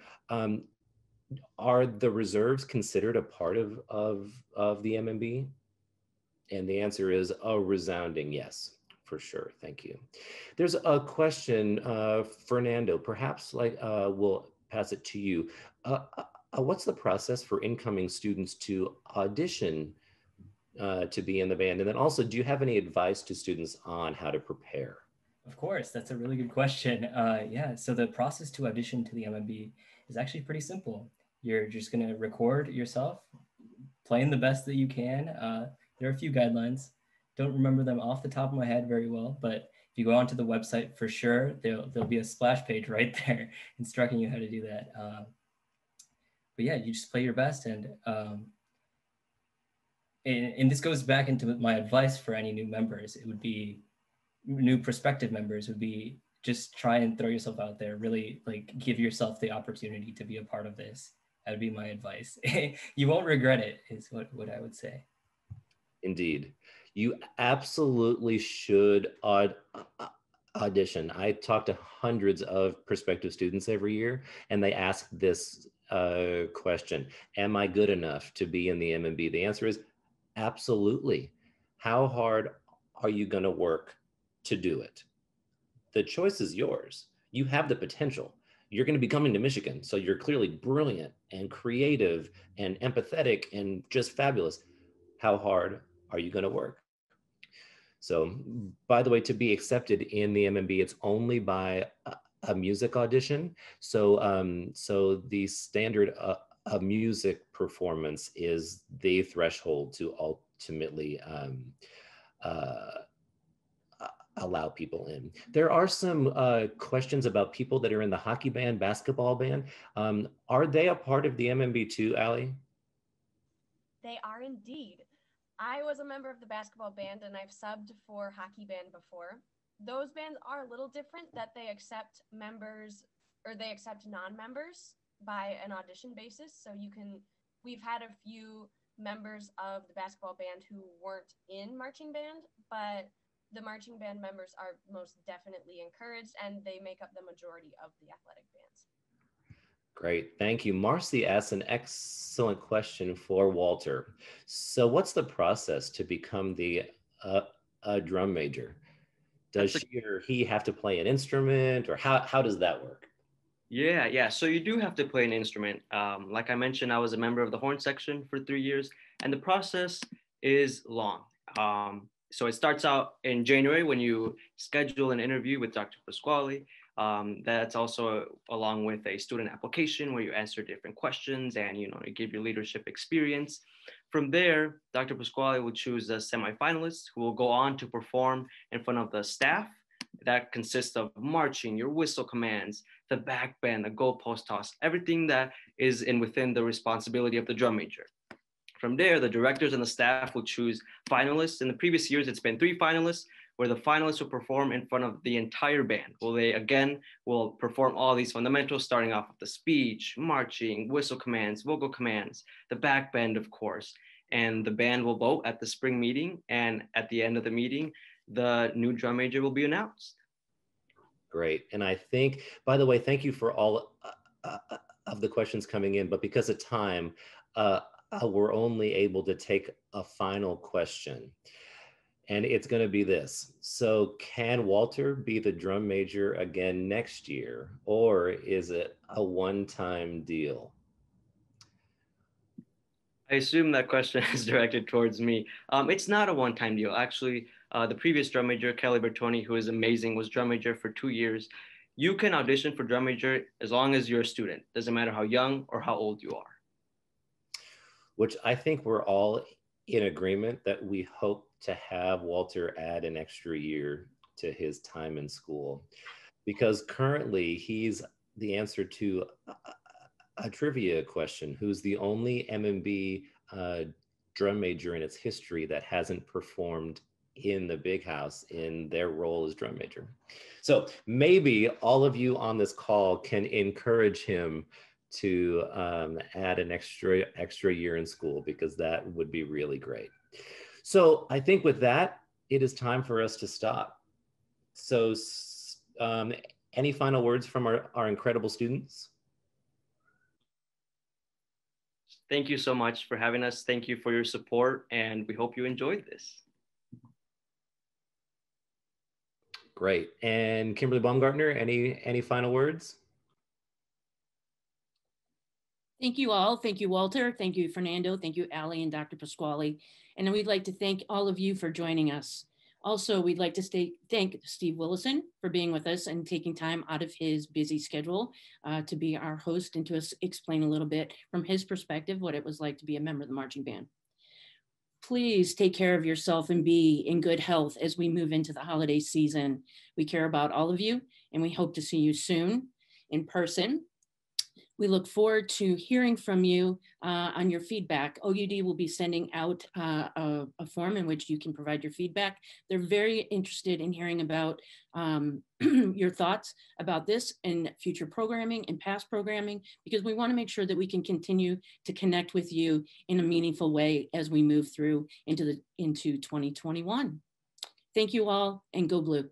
are the reserves considered a part of the MMB? And the answer is a resounding yes, for sure. Thank you. There's a question, Fernando, perhaps we'll pass it to you. What's the process for incoming students to audition to be in the band? And then also, do you have any advice to students on how to prepare? Of course, that's a really good question. Yeah, so the process to audition to the MMB is actually pretty simple. You're just going to record yourself playing the best that you can. There are a few guidelines. Don't remember them off the top of my head very well, but if you go onto the website, for sure, there'll be a splash page right there instructing you how to do that. But yeah, you just play your best, and this goes back into my advice for any new members. It would be new prospective members would be just try and throw yourself out there, really give yourself the opportunity to be a part of this. That would be my advice. You won't regret it, is what I would say. Indeed. You absolutely should audition. I talk to hundreds of prospective students every year, and they ask this question: am I good enough to be in the MMB? The answer is absolutely. How hard are you going to work to do it? The choice is yours. You have the potential. You're going to be coming to Michigan, so you're clearly brilliant and creative and empathetic and just fabulous. How hard are you going to work? So, by the way, to be accepted in the MMB, it's only by a music audition. So, so the standard of music performance is the threshold to ultimately allow people in. There are some questions about people that are in the hockey band, basketball band. Are they a part of the MMB too, Allie? They are indeed. I was a member of the basketball band, and I've subbed for hockey band before. Those bands are a little different, that they accept members, or they accept non-members by an audition basis. So we've had a few members of the basketball band who weren't in marching band, but the marching band members are most definitely encouraged, and they make up the majority of the athletic bands. Great, thank you. Marcy asked an excellent question for Walter. So what's the process to become a drum major? Does she or he have to play an instrument, or how does that work? Yeah. So you do have to play an instrument. Like I mentioned, I was a member of the horn section for 3 years, and the process is long. So it starts out in January when you schedule an interview with Dr. Pasquale. That's also along with a student application where you answer different questions and you give your leadership experience. From there, Dr. Pasquale will choose the semifinalists who will go on to perform in front of the staff. That consists of marching, your whistle commands, the back bend, the goalpost toss, everything that is within the responsibility of the drum major. From there, the directors and the staff will choose finalists. In the previous years, it's been 3 finalists, where the finalists will perform in front of the entire band. Well, they again will perform all these fundamentals, starting off with the speech, marching, whistle commands, vocal commands, the back bend, of course. And the band will vote at the spring meeting. And at the end of the meeting, the new drum major will be announced. Great. And I think, by the way, thank you for all of the questions coming in, but because of time, we're only able to take a final question. And it's going to be this. So can Walter be the drum major again next year, or is it a one-time deal? I assume that question is directed towards me. It's not a one-time deal. Actually, the previous drum major, Kelly Bertoni, who is amazing, was drum major for 2 years. You can audition for drum major as long as you're a student. Doesn't matter how young or how old you are. Which I think we're all in agreement that we hope to have Walter add an extra year to his time in school, because currently he's the answer to a trivia question: who's the only MMB drum major in its history that hasn't performed in the big house in their role as drum major. So maybe all of you on this call can encourage him to add an extra year in school, because that would be really great. So I think with that, it is time for us to stop. So any final words from our incredible students? Thank you so much for having us. Thank you for your support, and we hope you enjoyed this. Great. And Kimberly Baumgartner, any final words? Thank you all. Thank you, Walter. Thank you, Fernando. Thank you, Ali and Dr. Pasquale. And then we'd like to thank all of you for joining us. Also, we'd like to thank Steve Willison for being with us and taking time out of his busy schedule to be our host and to explain a little bit from his perspective what it was like to be a member of the marching band. Please take care of yourself and be in good health as we move into the holiday season. We care about all of you, and we hope to see you soon in person. We look forward to hearing from you on your feedback. OUD will be sending out a form in which you can provide your feedback. They're very interested in hearing about your thoughts about this and future programming and past programming, because we want to make sure that we can continue to connect with you in a meaningful way as we move through into 2021. Thank you all, and go Blue.